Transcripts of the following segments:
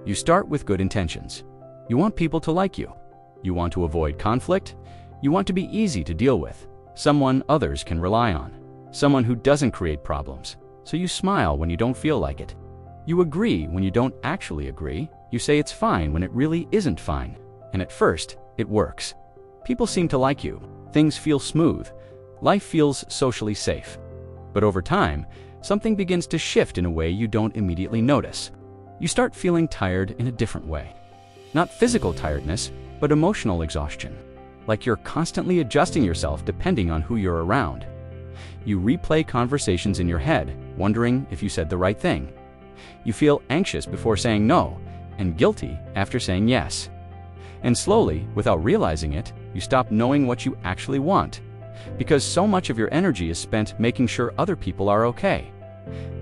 You start with good intentions. You want people to like you. You want to avoid conflict. You want to be easy to deal with, someone others can rely on, someone who doesn't create problems. So you smile when you don't feel like it. You agree when you don't actually agree. You say it's fine when it really isn't fine. And at first, it works. People seem to like you. Things feel smooth. Life feels socially safe. But over time, something begins to shift in a way you don't immediately notice. You start feeling tired in a different way. Not physical tiredness, but emotional exhaustion. Like you're constantly adjusting yourself depending on who you're around. You replay conversations in your head, wondering if you said the right thing. You feel anxious before saying no, and guilty after saying yes. And slowly, without realizing it, you stop knowing what you actually want, because so much of your energy is spent making sure other people are okay.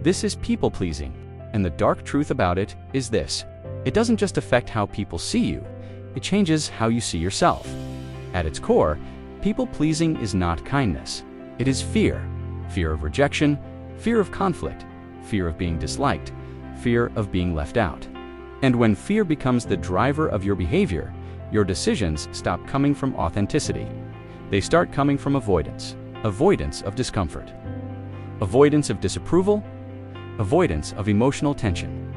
This is people-pleasing, and the dark truth about it is this: it doesn't just affect how people see you, it changes how you see yourself. At its core, people-pleasing is not kindness. It is fear. Fear of rejection, fear of conflict, fear of being disliked, fear of being left out. And when fear becomes the driver of your behavior, your decisions stop coming from authenticity. They start coming from avoidance. Avoidance of discomfort. Avoidance of disapproval. Avoidance of emotional tension.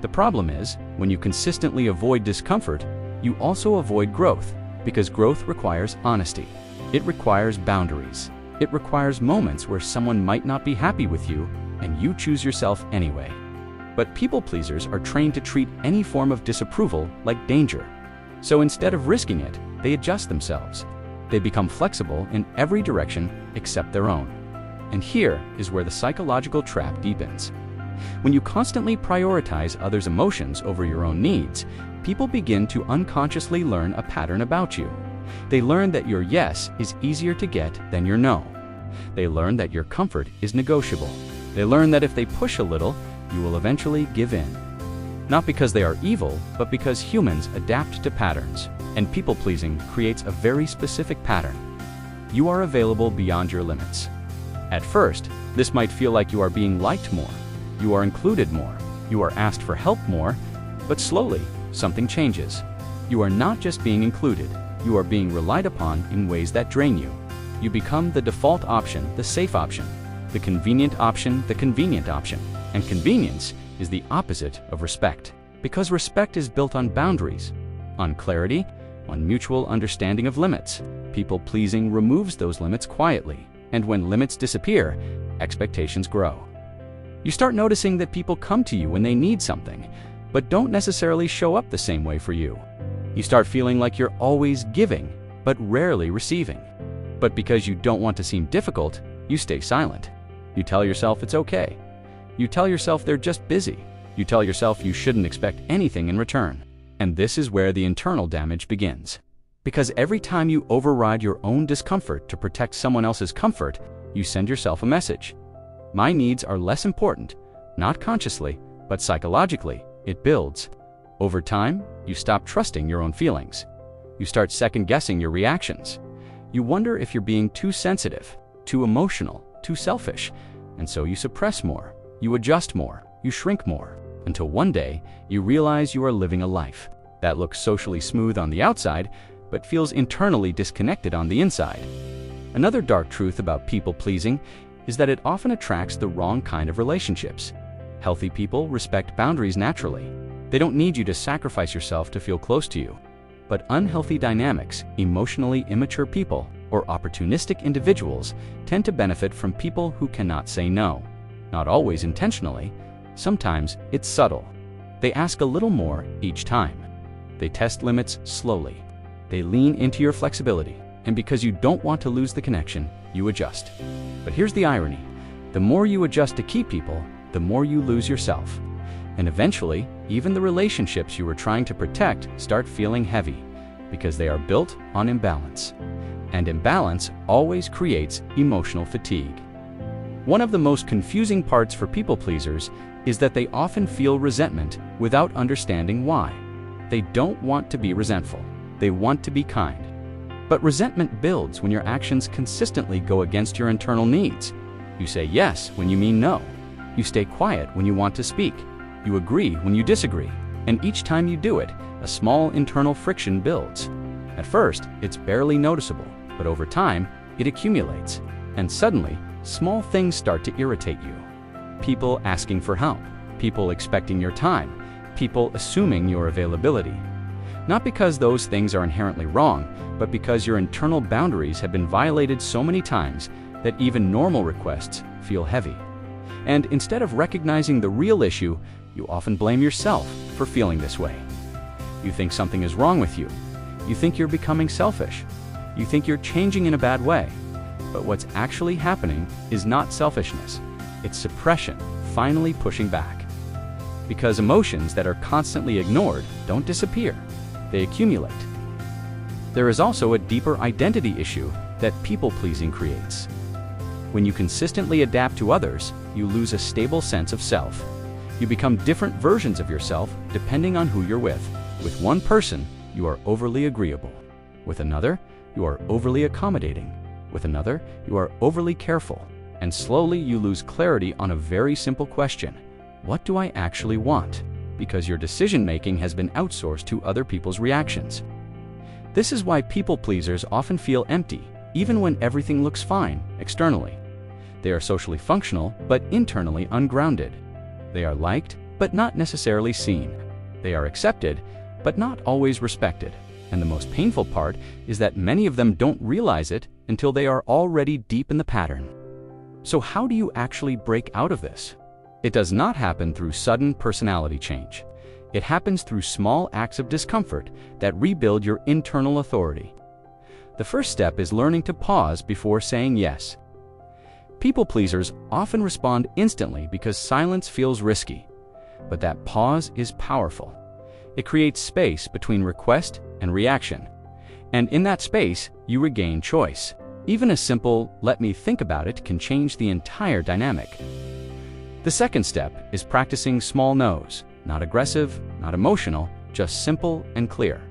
The problem is, when you consistently avoid discomfort, you also avoid growth, because growth requires honesty. It requires boundaries. It requires moments where someone might not be happy with you, and you choose yourself anyway. But people pleasers are trained to treat any form of disapproval like danger. So instead of risking it, they adjust themselves. They become flexible in every direction except their own. And here is where the psychological trap deepens. When you constantly prioritize others' emotions over your own needs, people begin to unconsciously learn a pattern about you. They learn that your yes is easier to get than your no. They learn that your comfort is negotiable. They learn that if they push a little, you will eventually give in. Not because they are evil, but because humans adapt to patterns, and people-pleasing creates a very specific pattern. You are available beyond your limits. At first, this might feel like you are being liked more, you are included more, you are asked for help more, but slowly, something changes. You are not just being included, you are being relied upon in ways that drain you. You become the default option, the safe option, the convenient option, the convenient option. And convenience is the opposite of respect, because respect is built on boundaries, on clarity, on mutual understanding of limits. People-pleasing removes those limits quietly, and when limits disappear, expectations grow. You start noticing that people come to you when they need something, but don't necessarily show up the same way for you. You start feeling like you're always giving, but rarely receiving. But because you don't want to seem difficult, you stay silent. You tell yourself it's okay. You tell yourself they're just busy. You tell yourself you shouldn't expect anything in return. And this is where the internal damage begins. Because every time you override your own discomfort to protect someone else's comfort, you send yourself a message. My needs are less important, not consciously, but psychologically. It builds. Over time, you stop trusting your own feelings. You start second-guessing your reactions. You wonder if you're being too sensitive, too emotional, too selfish, and so you suppress more. You adjust more, you shrink more, until one day you realize you are living a life that looks socially smooth on the outside, but feels internally disconnected on the inside. Another dark truth about people-pleasing is that it often attracts the wrong kind of relationships. Healthy people respect boundaries naturally. They don't need you to sacrifice yourself to feel close to you. But unhealthy dynamics, emotionally immature people, or opportunistic individuals tend to benefit from people who cannot say no. Not always intentionally, sometimes it's subtle. They ask a little more each time. They test limits slowly. They lean into your flexibility, and because you don't want to lose the connection, you adjust. But here's the irony. The more you adjust to keep people, the more you lose yourself. And eventually, even the relationships you were trying to protect start feeling heavy, because they are built on imbalance. And imbalance always creates emotional fatigue. One of the most confusing parts for people pleasers is that they often feel resentment without understanding why. They don't want to be resentful. They want to be kind. But resentment builds when your actions consistently go against your internal needs. You say yes when you mean no. You stay quiet when you want to speak. You agree when you disagree. And each time you do it, a small internal friction builds. At first, it's barely noticeable, but over time, it accumulates. And suddenly, small things start to irritate you. People asking for help, people expecting your time, people assuming your availability. Not because those things are inherently wrong, but because your internal boundaries have been violated so many times that even normal requests feel heavy. And instead of recognizing the real issue, you often blame yourself for feeling this way. You think something is wrong with you. You think you're becoming selfish. You think you're changing in a bad way. But what's actually happening is not selfishness. It's suppression, finally pushing back. Because emotions that are constantly ignored don't disappear. They accumulate. There is also a deeper identity issue that people-pleasing creates. When you consistently adapt to others, you lose a stable sense of self. You become different versions of yourself depending on who you're with. With one person, you are overly agreeable. With another, you are overly accommodating. With another, you are overly careful. And slowly you lose clarity on a very simple question. What do I actually want? Because your decision-making has been outsourced to other people's reactions. This is why people-pleasers often feel empty, even when everything looks fine externally. They are socially functional, but internally ungrounded. They are liked, but not necessarily seen. They are accepted, but not always respected. And the most painful part is that many of them don't realize it until they are already deep in the pattern. So how do you actually break out of this? It does not happen through sudden personality change. It happens through small acts of discomfort that rebuild your internal authority. The first step is learning to pause before saying yes. People-pleasers often respond instantly because silence feels risky. But that pause is powerful. It creates space between request and reaction. And in that space, you regain choice. Even a simple, "let me think about it," can change the entire dynamic. The second step is practicing small no's. Not aggressive, not emotional, just simple and clear.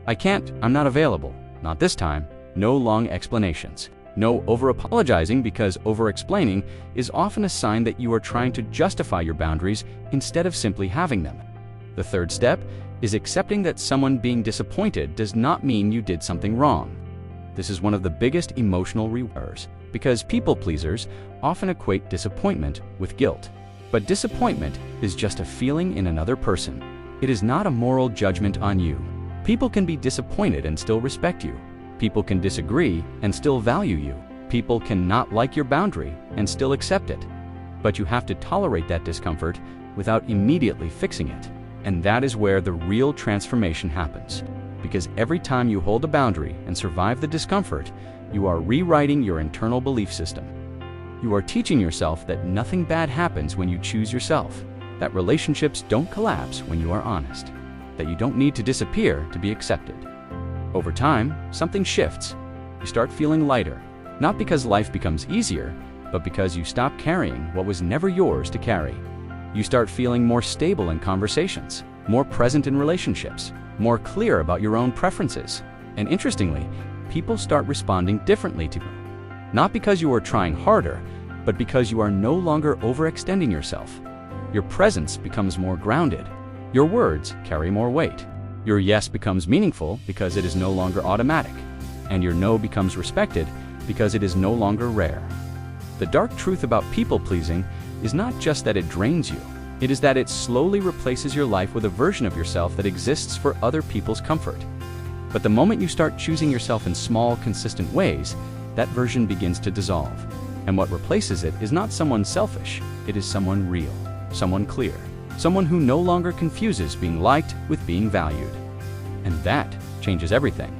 I can't, I'm not available, not this time, no long explanations. No over-apologizing, because over-explaining is often a sign that you are trying to justify your boundaries instead of simply having them. The third step is accepting that someone being disappointed does not mean you did something wrong. This is one of the biggest emotional errors, because people-pleasers often equate disappointment with guilt. But disappointment is just a feeling in another person. It is not a moral judgment on you. People can be disappointed and still respect you. People can disagree and still value you. People can not like your boundary and still accept it. But you have to tolerate that discomfort without immediately fixing it. And that is where the real transformation happens. Because every time you hold a boundary and survive the discomfort, you are rewriting your internal belief system. You are teaching yourself that nothing bad happens when you choose yourself, that relationships don't collapse when you are honest, that you don't need to disappear to be accepted. Over time, something shifts. You start feeling lighter, not because life becomes easier, but because you stop carrying what was never yours to carry. You start feeling more stable in conversations, more present in relationships, more clear about your own preferences. And interestingly, people start responding differently to you. Not because you are trying harder, but because you are no longer overextending yourself. Your presence becomes more grounded. Your words carry more weight. Your yes becomes meaningful because it is no longer automatic. And your no becomes respected because it is no longer rare. The dark truth about people-pleasing is not just that it drains you. It is that it slowly replaces your life with a version of yourself that exists for other people's comfort. But the moment you start choosing yourself in small, consistent ways, that version begins to dissolve. And what replaces it is not someone selfish, it is someone real, someone clear, someone who no longer confuses being liked with being valued. And that changes everything.